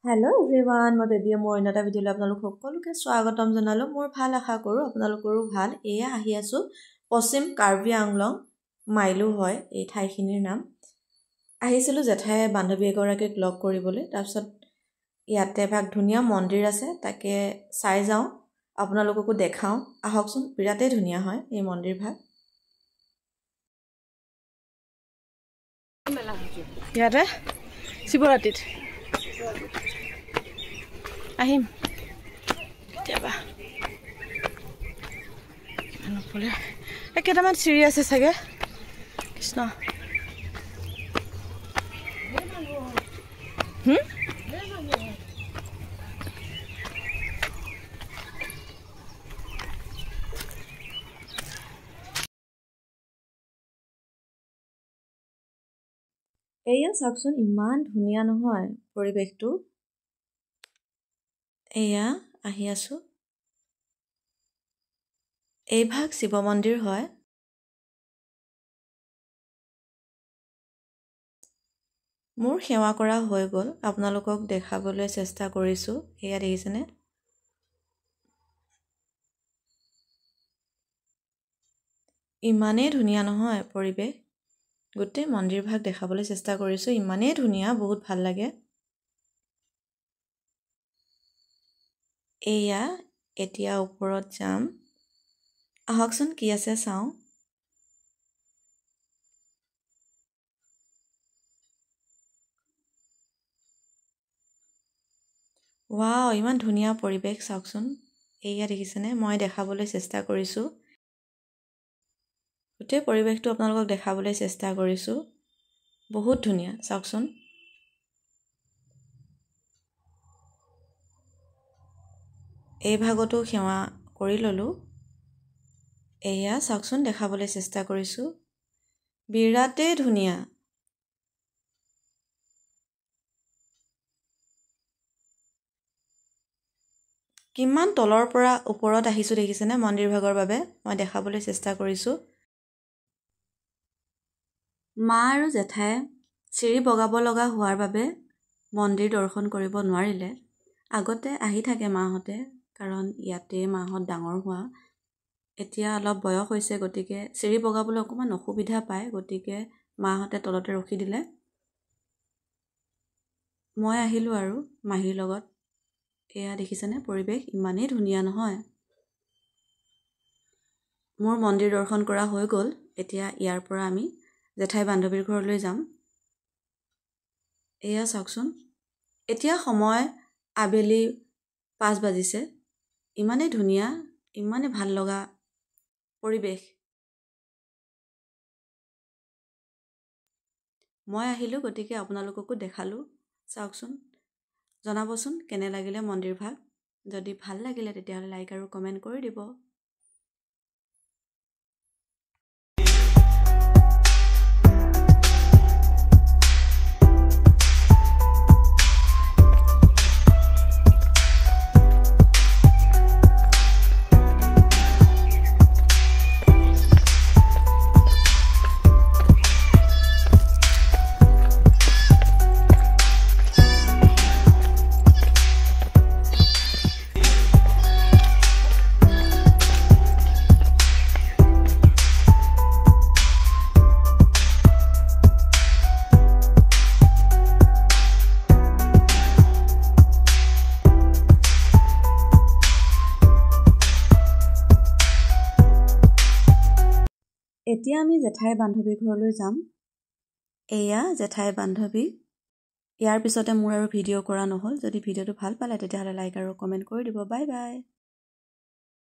Hello' everyone, মই baby মোৰ অন্য এটা ভিডিঅ'লৈ আপোনালোক সকলোকে স্বাগতম জনালোঁ। মোৰ ভাল আশা কৰোঁ আপোনালোকৰো ভাল। এয়া আহি আছোঁ পশ্চিম কাৰ্বি আংলং মাইলু হয় এই ঠাইখিনিৰ নাম। আহিছিলোঁ জেঠাই বান্ধৱী এগৰাকীক লগ কৰিবলৈ। তাৰপিছত ইয়াতে এভাগ ধুনীয়া মন্দিৰ আছে, তাকে চাই যাওঁ, আপোনালোককো দেখাওঁ। আহকচোন, বিৰাটেই ধুনীয়া হয় এই মন্দিৰভাগ। ইয়াতে শিৱৰাত্ৰিত আহিম কেতিয়াবা। কেইটামান চিৰি আছে চাগে। কৃষ্ণ এয়া চাওকচোন, ইমান ধুনীয়া নহয় পৰিৱেশটো। এয়া আহি আছোঁ, এইভাগ শিৱ মন্দিৰ হয়। মোৰ সেৱা কৰা হৈ গ'ল, আপোনালোকক দেখাবলৈ চেষ্টা কৰিছোঁ। এয়া দেখিছেনে, ইমানেই ধুনীয়া নহয় পৰিৱেশ। গোটেই মন্দিৰভাগ দেখাবলৈ চেষ্টা কৰিছোঁ, ইমানেই ধুনীয়া, বহুত ভাল লাগে। এয়া এতিয়া ওপৰত যাম, আহকচোন কি আছে চাওঁ। ৱাও, ইমান ধুনীয়া পৰিৱেশ চাওকচোন। এয়া দেখিছেনে, মই দেখাবলৈ চেষ্টা কৰিছোঁ, গোটেই পৰিৱেশটো আপোনালোকক দেখাবলৈ চেষ্টা কৰিছোঁ। বহুত ধুনীয়া চাওকচোন। এই ভাগতো সেৱা কৰি ল'লোঁ। এয়া চাওকচোন, দেখাবলৈ চেষ্টা কৰিছোঁ, বিৰাটেই ধুনীয়া। কিমান তলৰ পৰা ওপৰত আহিছোঁ দেখিছেনে মন্দিৰ ভাগৰ বাবে। মই দেখাবলৈ চেষ্টা কৰিছোঁ। মা আৰু জেঠাই চিৰি বগাব লগা হোৱাৰ বাবে মন্দিৰ দৰ্শন কৰিব নোৱাৰিলে। আগতে আহি থাকে মাহঁতে, কাৰণ ইয়াতে মাহঁত ডাঙৰ হোৱা। এতিয়া অলপ বয়স হৈছে, গতিকে চিৰি বগাবলৈ অকণমান অসুবিধা পায়, গতিকে মাহঁতে তলতে ৰখি দিলে। মই আহিলোঁ আৰু মাহীৰ লগত। এয়া দেখিছেনে পৰিৱেশ, ইমানেই ধুনীয়া নহয়। মোৰ মন্দিৰ দৰ্শন কৰা হৈ গ'ল। এতিয়া ইয়াৰ পৰা আমি জেঠাই বান্ধৱীৰ ঘৰলৈ যাম। এয়া চাওকচোন, এতিয়া সময় আবেলি 5 বাজিছে। ইমানেই ধুনীয়া, ইমানেই ভাল লগা পৰিৱেশ। মই আহিলোঁ, গতিকে আপোনালোককো দেখালোঁ। চাওকচোন, জনাবচোন কেনে লাগিলে মন্দিৰভাগ। যদি ভাল লাগিলে তেতিয়াহ'লে লাইক আৰু কমেণ্ট কৰি দিব। এতিয়া আমি জেঠাই বান্ধৱীৰ ঘৰলৈ যাম। এয়া জেঠাই বান্ধৱী। ইয়াৰ পিছতে মোৰ আৰু ভিডিঅ' কৰা নহ'ল। যদি ভিডিঅ'টো ভাল পালে তেতিয়াহ'লে লাইক আৰু কমেণ্ট কৰি দিব। Bye bye.